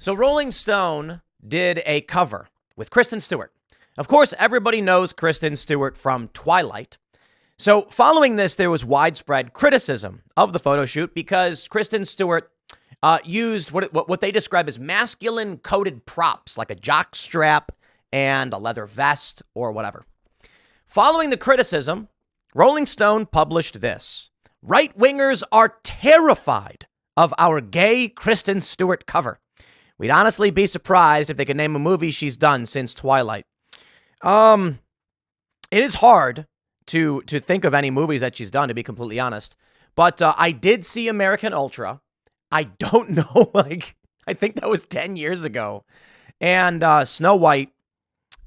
So Rolling Stone did a cover with Kristen Stewart. Of course, everybody knows Kristen Stewart from Twilight. So following this, there was widespread criticism of the photo shoot because Kristen Stewart used what they describe as masculine coded props, like a jock strap and a leather vest or whatever. Following the criticism, Rolling Stone published this. Right-wingers are terrified of our gay Kristen Stewart cover. We'd honestly be surprised if they could name a movie she's done since Twilight. It is hard to think of any movies that she's done, to be completely honest. But I did see American Ultra. I don't know, I think that was 10 years ago. And Snow White.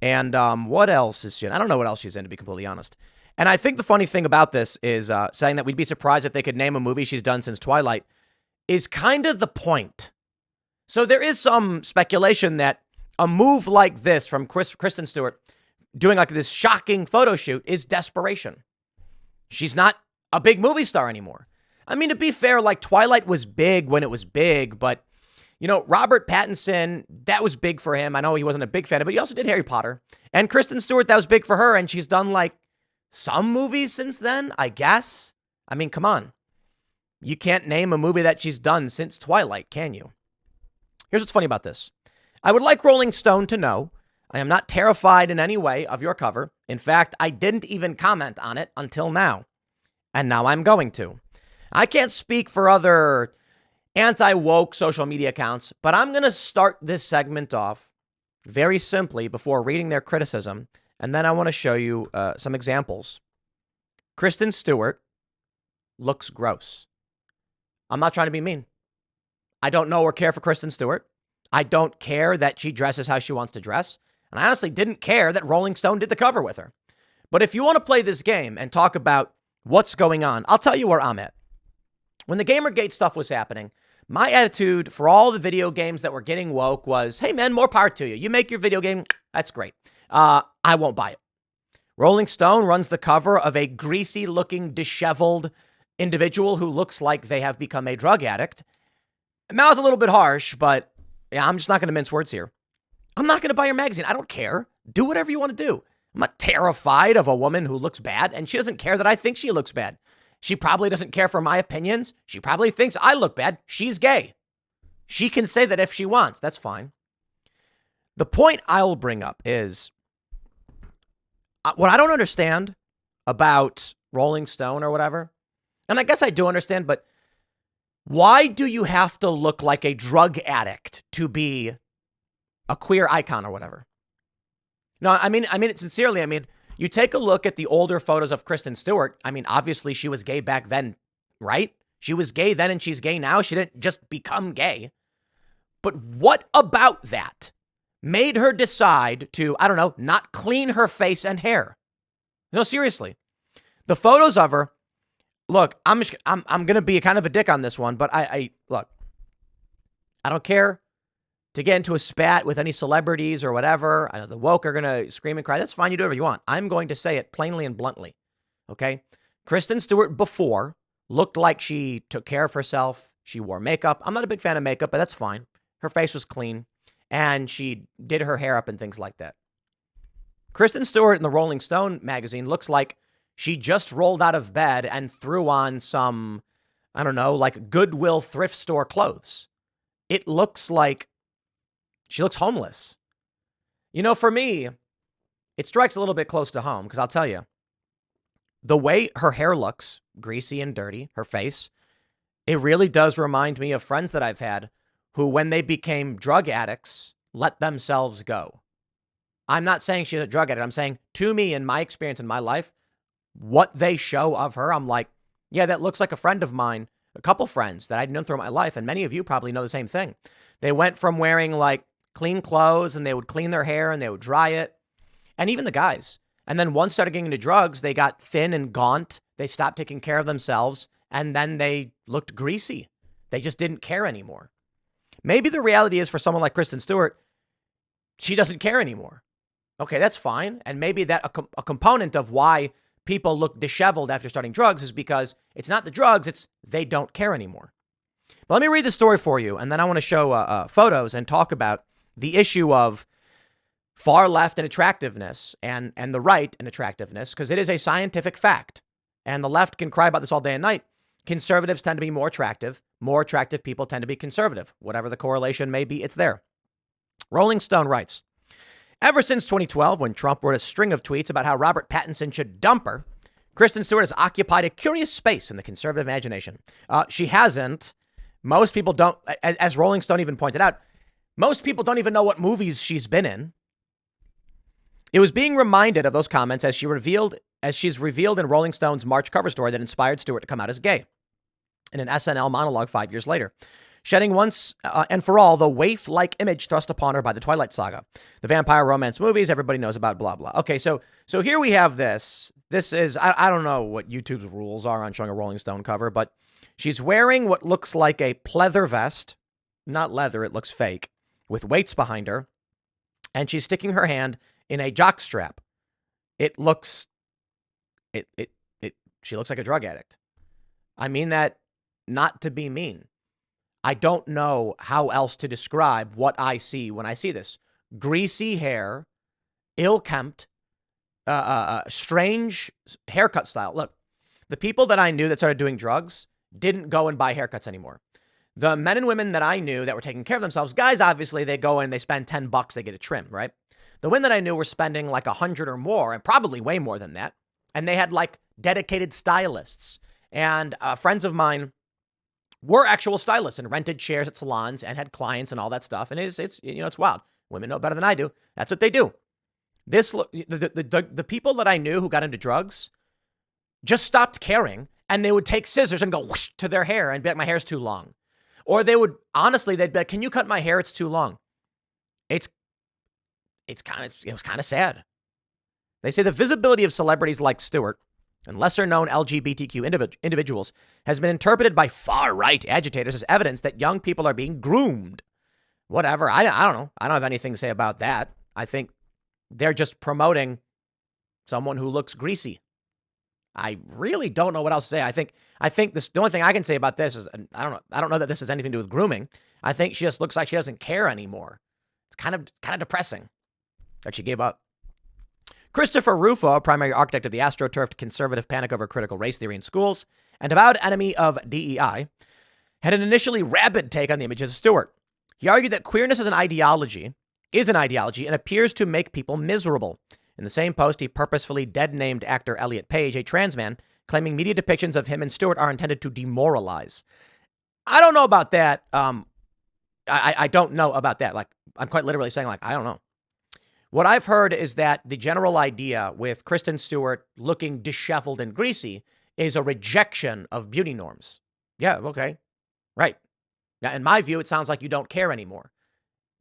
And what else is she in? I don't know what else she's in, to be completely honest. And I think the funny thing about this is saying that we'd be surprised if they could name a movie she's done since Twilight is kind of the point. So there is some speculation that a move like this from Kristen Stewart doing like this shocking photo shoot is desperation. She's not a big movie star anymore. I mean, to be fair, like Twilight was big when it was big, but you know, Robert Pattinson, that was big for him. I know he wasn't a big fan of it, but he also did Harry Potter. And Kristen Stewart, that was big for her, and she's done like some movies since then, I guess. I mean, come on. You can't name a movie that she's done since Twilight, can you? Here's what's funny about this. I would like Rolling Stone to know I am not terrified in any way of your cover. In fact, I didn't even comment on it until now. And now I'm going to. I can't speak for other anti-woke social media accounts, but I'm going to start this segment off very simply before reading their criticism. And then I want to show you some examples. Kristen Stewart looks gross. I'm not trying to be mean. I don't know or care for Kristen Stewart. I don't care that she dresses how she wants to dress. And I honestly didn't care that Rolling Stone did the cover with her. But if you want to play this game and talk about what's going on, I'll tell you where I'm at. When the Gamergate stuff was happening, my attitude for all the video games that were getting woke was, hey man, more power to you. You make your video game, that's great. I won't buy it. Rolling Stone runs the cover of a greasy looking, disheveled individual who looks like they have become a drug addict. And that was a little bit harsh, but yeah, I'm just not going to mince words here. I'm not going to buy your magazine. I don't care. Do whatever you want to do. I'm not terrified of a woman who looks bad, and she doesn't care that I think she looks bad. She probably doesn't care for my opinions. She probably thinks I look bad. She's gay. She can say that if she wants. That's fine. The point I'll bring up is what I don't understand about Rolling Stone or whatever, and I guess I do understand, but why do you have to look like a drug addict to be a queer icon or whatever? No, I mean it sincerely. I mean, you take a look at the older photos of Kristen Stewart. I mean, obviously she was gay back then, right? She was gay then and she's gay now. She didn't just become gay. But what about that made her decide to, I don't know, not clean her face and hair? No, seriously. The photos of her, look, I'm going to be kind of a dick on this one, but look, I don't care to get into a spat with any celebrities or whatever. I know the woke are going to scream and cry. That's fine. You do whatever you want. I'm going to say it plainly and bluntly. Okay. Kristen Stewart before looked like she took care of herself. She wore makeup. I'm not a big fan of makeup, but that's fine. Her face was clean and she did her hair up and things like that. Kristen Stewart in the Rolling Stone magazine looks like she just rolled out of bed and threw on some, I don't know, like Goodwill thrift store clothes. It looks like she looks homeless. You know, for me, it strikes a little bit close to home because I'll tell you, the way her hair looks, greasy and dirty, her face, it really does remind me of friends that I've had who, when they became drug addicts, let themselves go. I'm not saying she's a drug addict. I'm saying, to me, in my experience in my life, what they show of her, I'm like, yeah, that looks like a friend of mine, a couple friends that I'd known throughout my life. And many of you probably know the same thing. They went from wearing like clean clothes and they would clean their hair and they would dry it. And even the guys. And then once started getting into drugs, they got thin and gaunt. They stopped taking care of themselves. And then they looked greasy. They just didn't care anymore. Maybe the reality is for someone like Kristen Stewart, she doesn't care anymore. Okay, that's fine. And maybe that a component of why people look disheveled after starting drugs is because it's not the drugs, it's they don't care anymore. But let me read the story for you, and then I want to show photos and talk about the issue of far left and attractiveness and the right and attractiveness, because it is a scientific fact. And the left can cry about this all day and night. Conservatives tend to be more attractive. More attractive people tend to be conservative. Whatever the correlation may be, it's there. Rolling Stone writes, ever since 2012, when Trump wrote a string of tweets about how Robert Pattinson should dump her, Kristen Stewart has occupied a curious space in the conservative imagination. She hasn't. Most people don't, as Rolling Stone even pointed out, most people don't even know what movies she's been in. It was being reminded of those comments as she's revealed in Rolling Stone's March cover story that inspired Stewart to come out as gay in an SNL monologue 5 years later, shedding once and for all the waif-like image thrust upon her by the Twilight Saga, the vampire romance movies everybody knows about, blah, blah. Okay, so here we have this. This is, I don't know what YouTube's rules are on showing a Rolling Stone cover, but she's wearing what looks like a pleather vest, not leather, it looks fake, with weights behind her, and she's sticking her hand in a jockstrap. It looks, she looks like a drug addict. I mean that not to be mean. I don't know how else to describe what I see when I see this. Greasy hair, ill-kempt, strange haircut style. Look, the people that I knew that started doing drugs didn't go and buy haircuts anymore. The men and women that I knew that were taking care of themselves, guys, obviously, they go in, they spend $10, they get a trim, right? The women that I knew were spending like 100 or more, and probably way more than that. And they had like dedicated stylists. And friends of mine were actual stylists and rented chairs at salons and had clients and all that stuff. And it's wild. Women know better than I do. That's what they do. The people that I knew who got into drugs just stopped caring, and they would take scissors and go whoosh to their hair and be like, my hair's too long. Or they would, honestly, they'd be like, can you cut my hair? It's too long. It was kind of sad. They say the visibility of celebrities like Stewart and lesser known LGBTQ individuals has been interpreted by far right agitators as evidence that young people are being groomed. Whatever. I don't know. I don't have anything to say about that. I think they're just promoting someone who looks greasy. I really don't know what else to say. I think the only thing I can say about this is, I don't know that this has anything to do with grooming. I think she just looks like she doesn't care anymore. It's kind of depressing that she gave up. Christopher Rufo, primary architect of the astroturfed conservative panic over critical race theory in schools and avowed enemy of DEI, had an initially rabid take on the images of Stewart. He argued that queerness is an ideology and appears to make people miserable. In the same post, he purposefully dead-named actor Elliot Page, a trans man, claiming media depictions of him and Stewart are intended to demoralize. I don't know about that. I don't know about that. Like, I'm quite literally saying, like, I don't know. What I've heard is that the general idea with Kristen Stewart looking disheveled and greasy is a rejection of beauty norms. Yeah, okay. Right. Now, in my view, it sounds like you don't care anymore.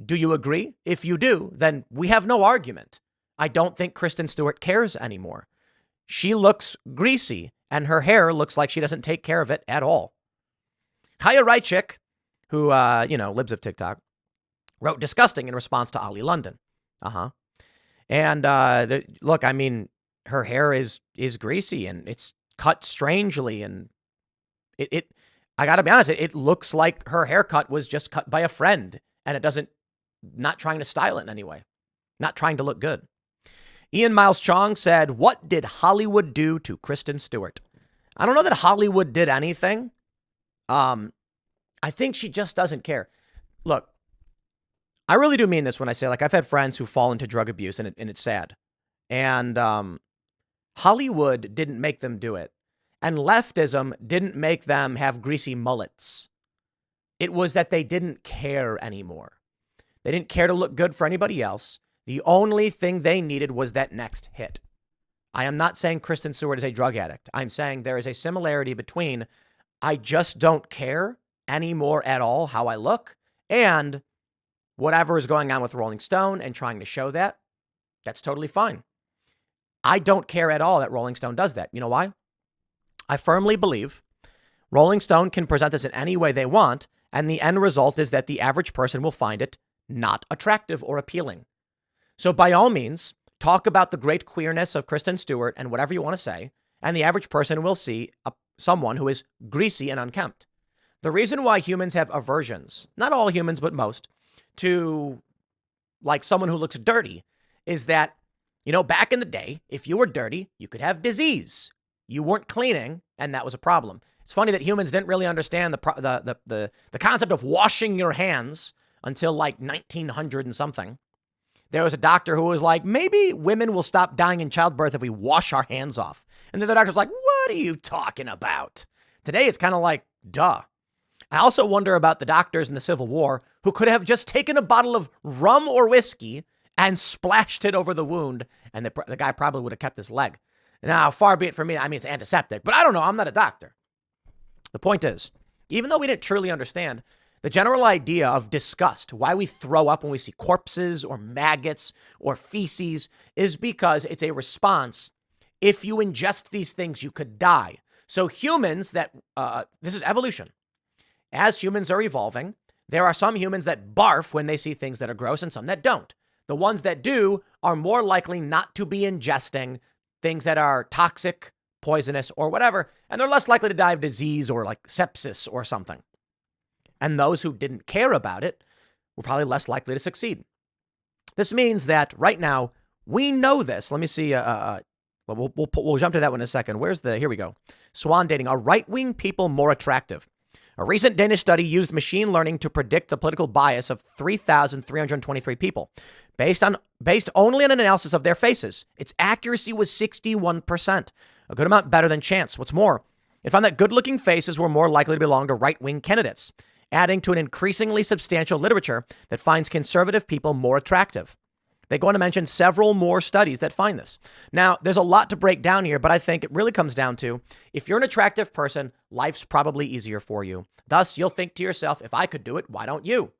Do you agree? If you do, then we have no argument. I don't think Kristen Stewart cares anymore. She looks greasy, and her hair looks like she doesn't take care of it at all. Kaya Reichik, who, libs of TikTok, wrote disgusting in response to Ali London. And look, I mean, her hair is greasy and it's cut strangely, and I gotta be honest, it looks like her haircut was just cut by a friend, and it doesn't, not trying to style it in any way, not trying to look good. Ian Miles Chong said, what did Hollywood do to Kristen Stewart? I don't know that Hollywood did anything. I think she just doesn't care. Look, I really do mean this when I say, like, I've had friends who fall into drug abuse, and it's sad. And Hollywood didn't make them do it. And leftism didn't make them have greasy mullets. It was that they didn't care anymore. They didn't care to look good for anybody else. The only thing they needed was that next hit. I am not saying Kristen Stewart is a drug addict. I'm saying there is a similarity between I just don't care anymore at all how I look, and whatever is going on with Rolling Stone and trying to show that, that's totally fine. I don't care at all that Rolling Stone does that. You know why? I firmly believe Rolling Stone can present this in any way they want, and the end result is that the average person will find it not attractive or appealing. So by all means, talk about the great queerness of Kristen Stewart and whatever you want to say, and the average person will see someone who is greasy and unkempt. The reason why humans have aversions, not all humans, but most, to like someone who looks dirty is that, back in the day, if you were dirty, you could have disease. You weren't cleaning, and that was a problem. It's funny that humans didn't really understand the concept of washing your hands until like 1900 and something. There was a doctor who was like, maybe women will stop dying in childbirth if we wash our hands off. And then the doctor's like, what are you talking about? Today, it's kind of like, duh. I also wonder about the doctors in the Civil War who could have just taken a bottle of rum or whiskey and splashed it over the wound, and the guy probably would have kept his leg. Now, far be it from me, I mean, it's antiseptic, but I don't know, I'm not a doctor. The point is, even though we didn't truly understand the general idea of disgust, why we throw up when we see corpses or maggots or feces, is because it's a response. If you ingest these things, you could die. So humans this is evolution. As humans are evolving, there are some humans that barf when they see things that are gross and some that don't. The ones that do are more likely not to be ingesting things that are toxic, poisonous, or whatever, and they're less likely to die of disease or like sepsis or something. And those who didn't care about it were probably less likely to succeed. This means that right now, we know this. Let me see. We'll jump to that one in a second. Here we go. Swan dating. Are right-wing people more attractive? A recent Danish study used machine learning to predict the political bias of 3,323 people. Based only on an analysis of their faces, its accuracy was 61%, a good amount better than chance. What's more, it found that good-looking faces were more likely to belong to right-wing candidates, adding to an increasingly substantial literature that finds conservative people more attractive. They go on to mention several more studies that find this. Now, there's a lot to break down here, but I think it really comes down to, if you're an attractive person, life's probably easier for you. Thus, you'll think to yourself, if I could do it, why don't you?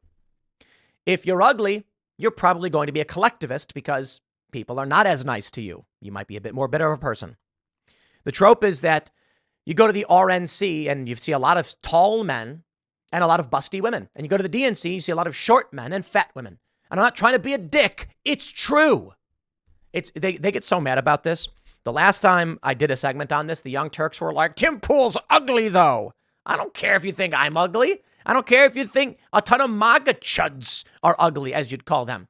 If you're ugly, you're probably going to be a collectivist because people are not as nice to you. You might be a bit more bitter of a person. The trope is that you go to the RNC and you see a lot of tall men and a lot of busty women. And you go to the DNC and you see a lot of short men and fat women. And I'm not trying to be a dick. It's true. They get so mad about this. The last time I did a segment on this, the Young Turks were like, Tim Pool's ugly, though. I don't care if you think I'm ugly. I don't care if you think a ton of MAGA chuds are ugly, as you'd call them.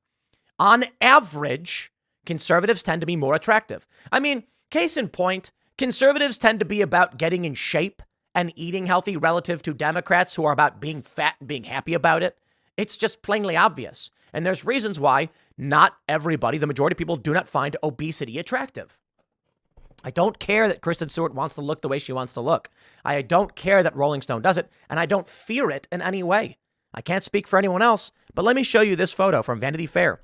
On average, conservatives tend to be more attractive. I mean, case in point, conservatives tend to be about getting in shape and eating healthy relative to Democrats who are about being fat and being happy about it. It's just plainly obvious. And there's reasons why not everybody, the majority of people, do not find obesity attractive. I don't care that Kristen Stewart wants to look the way she wants to look. I don't care that Rolling Stone does it, and I don't fear it in any way. I can't speak for anyone else, but let me show you this photo from Vanity Fair.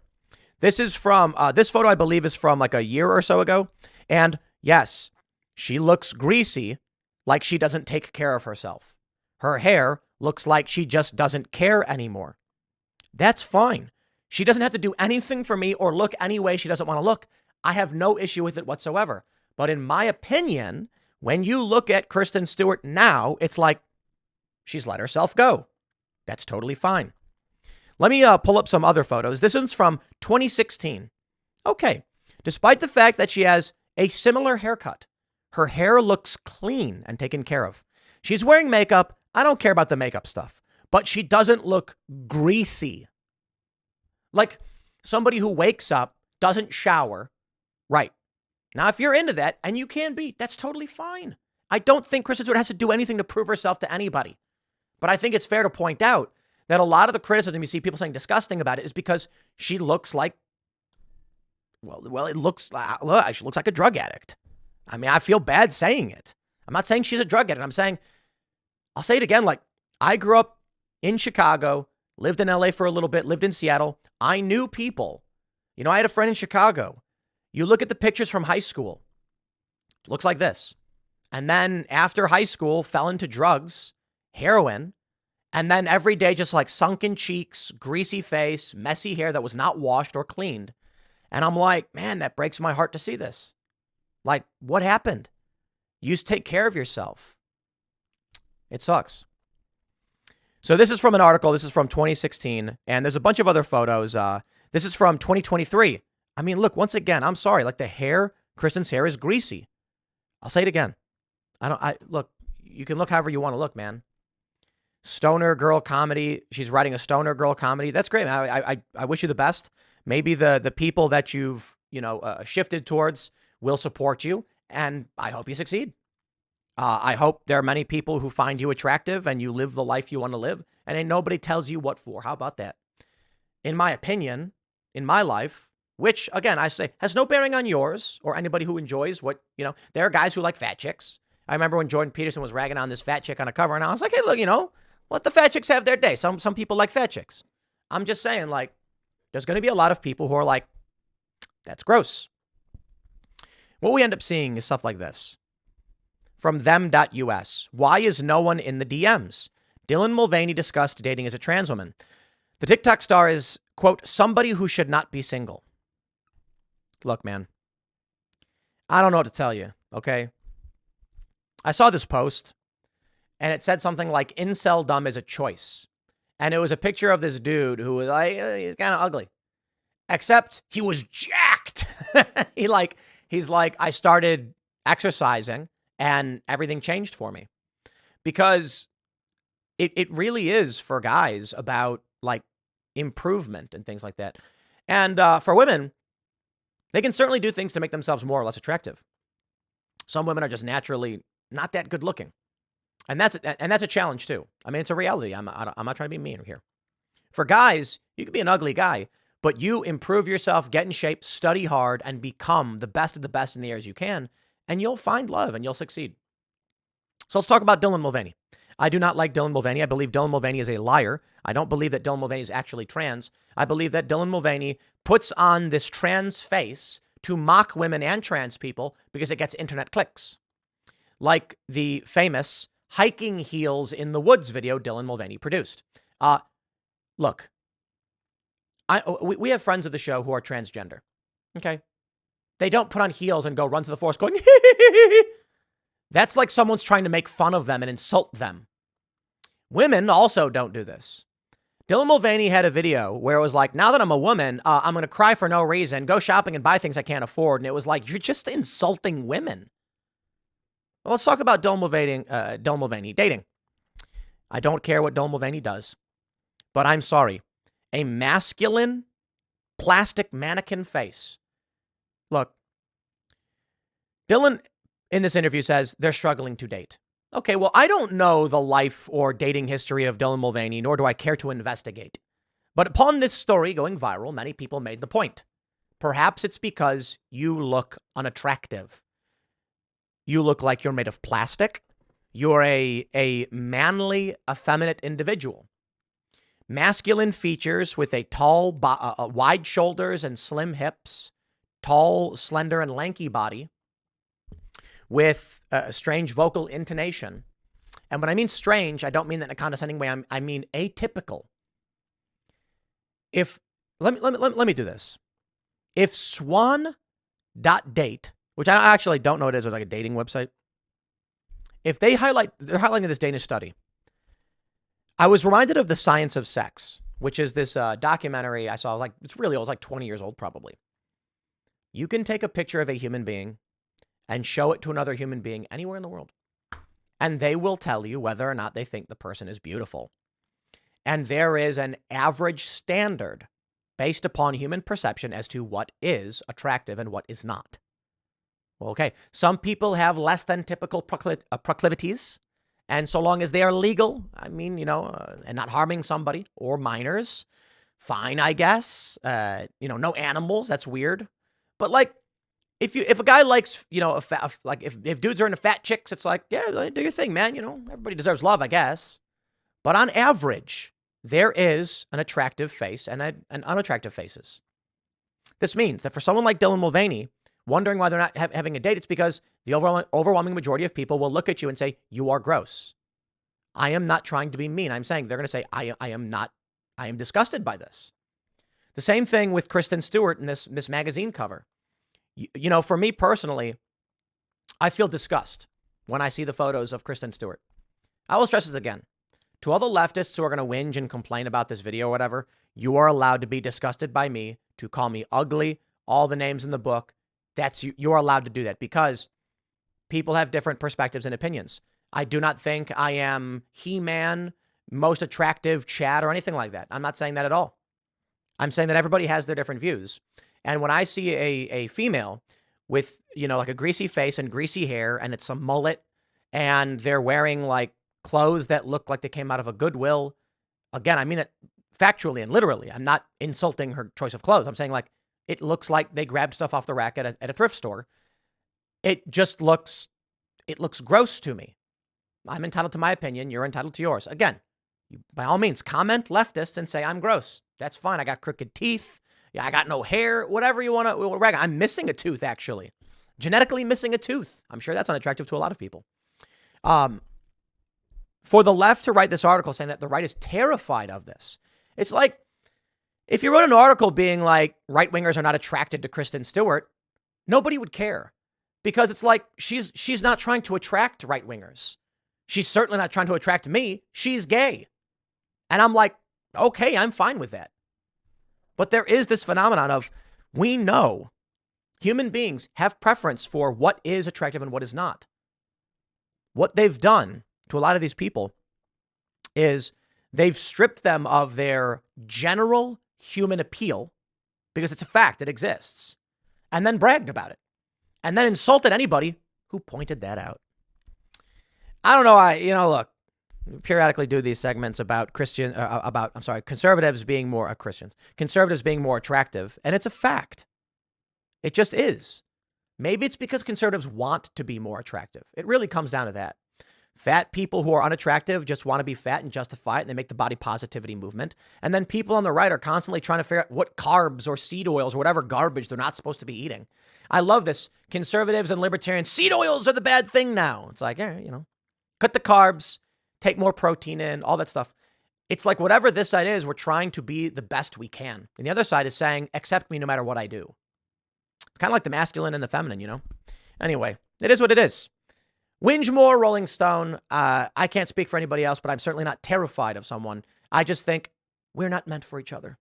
This photo, I believe, is from like a year or so ago. And yes, she looks greasy, like she doesn't take care of herself. Her hair looks like she just doesn't care anymore. That's fine. She doesn't have to do anything for me or look any way she doesn't want to look. I have no issue with it whatsoever. But in my opinion, when you look at Kristen Stewart now, it's like she's let herself go. That's totally fine. Let me pull up some other photos. This one's from 2016. Okay. Despite the fact that she has a similar haircut, her hair looks clean and taken care of. She's wearing makeup. I don't care about the makeup stuff, but she doesn't look greasy. Like somebody who wakes up, doesn't shower. Right. Now, if you're into that, and you can be, that's totally fine. I don't think Kristen Stewart has to do anything to prove herself to anybody. But I think it's fair to point out that a lot of the criticism you see people saying disgusting about it is because she looks like, she looks like a drug addict. I mean, I feel bad saying it. I'm not saying she's a drug addict. I'll say it again. Like, I grew up in Chicago, lived in LA for a little bit, lived in Seattle. I knew people. I had a friend in Chicago. You look at the pictures from high school. It looks like this. And then after high school, fell into drugs, heroin, and then every day just like sunken cheeks, greasy face, messy hair that was not washed or cleaned. And I'm like, man, that breaks my heart to see this. Like, what happened? You used to take care of yourself. It sucks. So this is from an article. This is from 2016. And there's a bunch of other photos. This is from 2023. I mean, look, once again, I'm sorry. Like the hair, Kristen's hair is greasy. I'll say it again. Look, you can look however you want to look, man. stoner girl comedy. She's writing a stoner girl comedy. That's great. I wish you the best. Maybe the people that you've, shifted towards will support you, and I hope you succeed. I hope there are many people who find you attractive and you live the life you want to live, and ain't nobody tells you what for. How about that? In my opinion, in my life, which, again, I say has no bearing on yours or anybody who enjoys what, there are guys who like fat chicks. I remember when Jordan Peterson was ragging on this fat chick on a cover, and I was like, hey, look, let the fat chicks have their day. Some people like fat chicks. I'm just saying, like, there's going to be a lot of people who are like, that's gross. What we end up seeing is stuff like this. From them.us. Why is no one in the DMs? Dylan Mulvaney discussed dating as a trans woman. The TikTok star is, quote, somebody who should not be single. Look, man, I don't know what to tell you, okay? I saw this post, and it said something like, incel-dom is a choice. And it was a picture of this dude who was like, he's kind of ugly. Except he was jacked. He's like, I started exercising, and everything changed for me. Because it really is, for guys, about, like, improvement and things like that. And for women, they can certainly do things to make themselves more or less attractive. Some women are just naturally not that good looking. And that's a challenge too. I mean, it's a reality. I'm not trying to be mean here. For guys, you could be an ugly guy, but you improve yourself, get in shape, study hard, and become the best of the best in the areas you can, and you'll find love and you'll succeed. So let's talk about Dylan Mulvaney. I do not like Dylan Mulvaney. I believe Dylan Mulvaney is a liar. I don't believe that Dylan Mulvaney is actually trans. I believe that Dylan Mulvaney puts on this trans face to mock women and trans people because it gets internet clicks. Like the famous hiking heels in the woods video Dylan Mulvaney produced. Look, we have friends of the show who are transgender. Okay. They don't put on heels and go run to the forest going, That's like someone's trying to make fun of them and insult them. Women also don't do this. Dylan Mulvaney had a video where it was like, now that I'm a woman, I'm going to cry for no reason, go shopping and buy things I can't afford. And it was like, you're just insulting women. Well, let's talk about Dylan Mulvaney dating. I don't care what Dylan Mulvaney does, but I'm sorry. A masculine plastic mannequin face. Look, Dylan in this interview says they're struggling to date. Okay, well, I don't know the life or dating history of Dylan Mulvaney, nor do I care to investigate. But upon this story going viral, many people made the point. Perhaps it's because you look unattractive. You look like you're made of plastic. You're a manly, effeminate individual. Masculine features with a tall, wide shoulders and slim hips, tall, slender, and lanky body, with a strange vocal intonation. And when I mean strange, I don't mean that in a condescending way. I mean atypical. Let me do this. If Swan.date, which I actually don't know what it is, it's like a dating website. If they're highlighting this Danish study, I was reminded of The Science of Sex, which is this documentary I saw. Like, it's really old, like 20 years old, probably. You can take a picture of a human being and show it to another human being anywhere in the world, and they will tell you whether or not they think the person is beautiful. And there is an average standard based upon human perception as to what is attractive and what is not. Well, okay, some people have less than typical proclivities, and so long as they are legal, I mean, and not harming somebody or minors, fine, I guess. No animals, that's weird. But like, if a guy likes, if dudes are into fat chicks, it's like, yeah, do your thing, man. Everybody deserves love, I guess. But on average, there is an attractive face and unattractive faces. This means that for someone like Dylan Mulvaney, wondering why they're not having a date, it's because the overwhelming majority of people will look at you and say, you are gross. I am not trying to be mean. I'm saying they're going to say, I am disgusted by this. The same thing with Kristen Stewart in this magazine cover. For me personally, I feel disgust when I see the photos of Kristen Stewart. I will stress this again. To all the leftists who are going to whinge and complain about this video or whatever, you are allowed to be disgusted by me, to call me ugly, all the names in the book. You are allowed to do that because people have different perspectives and opinions. I do not think I am He-Man, most attractive chat or anything like that. I'm not saying that at all. I'm saying that everybody has their different views. And when I see a female with, like a greasy face and greasy hair and it's a mullet and they're wearing like clothes that look like they came out of a Goodwill, again, I mean it factually and literally. I'm not insulting her choice of clothes. I'm saying like it looks like they grabbed stuff off the rack at a thrift store. It just looks gross to me. I'm entitled to my opinion. You're entitled to yours. Again, by all means, comment leftists and say I'm gross. That's fine. I got crooked teeth. Yeah, I got no hair. Whatever you want to rag on. I'm missing a tooth, actually. Genetically missing a tooth. I'm sure that's unattractive to a lot of people. For the left to write this article saying that the right is terrified of this, it's like if you wrote an article being like right-wingers are not attracted to Kristen Stewart, nobody would care because it's like she's not trying to attract right-wingers. She's certainly not trying to attract me. She's gay. And I'm like, okay, I'm fine with that. But there is this phenomenon of we know human beings have preference for what is attractive and what is not. What they've done to a lot of these people is they've stripped them of their general human appeal because it's a fact that exists and then bragged about it and then insulted anybody who pointed that out. I don't know. Look, we periodically do these segments about conservatives being more Christians, conservatives being more attractive. And it's a fact. It just is. Maybe it's because conservatives want to be more attractive. It really comes down to that. Fat people who are unattractive just want to be fat and justify it. And they make the body positivity movement. And then people on the right are constantly trying to figure out what carbs or seed oils or whatever garbage they're not supposed to be eating. I love this. Conservatives and libertarians, seed oils are the bad thing now. It's like, cut the carbs, take more protein in, all that stuff. It's like whatever this side is, we're trying to be the best we can. And the other side is saying, accept me no matter what I do. It's kind of like the masculine and the feminine, Anyway, it is what it is. Whinge more, Rolling Stone. I can't speak for anybody else, but I'm certainly not terrified of someone. I just think we're not meant for each other.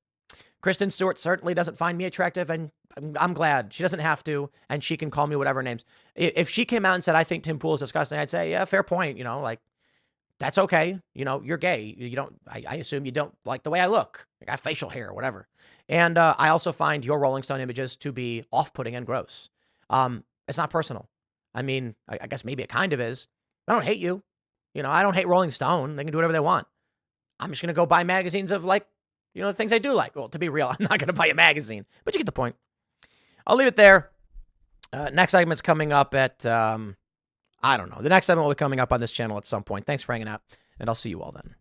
Kristen Stewart certainly doesn't find me attractive, and I'm glad. She doesn't have to, and she can call me whatever names. If she came out and said, I think Tim Pool is disgusting, I'd say, yeah, fair point. That's okay. You're gay. I assume you don't like the way I look. I got facial hair or whatever. And I also find your Rolling Stone images to be off-putting and gross. It's not personal. I mean, I guess maybe it kind of is. I don't hate you. I don't hate Rolling Stone. They can do whatever they want. I'm just going to go buy magazines of the things I do like. Well, to be real, I'm not going to buy a magazine, but you get the point. I'll leave it there. Next segment's coming up at, I don't know. The next segment will be coming up on this channel at some point. Thanks for hanging out, and I'll see you all then.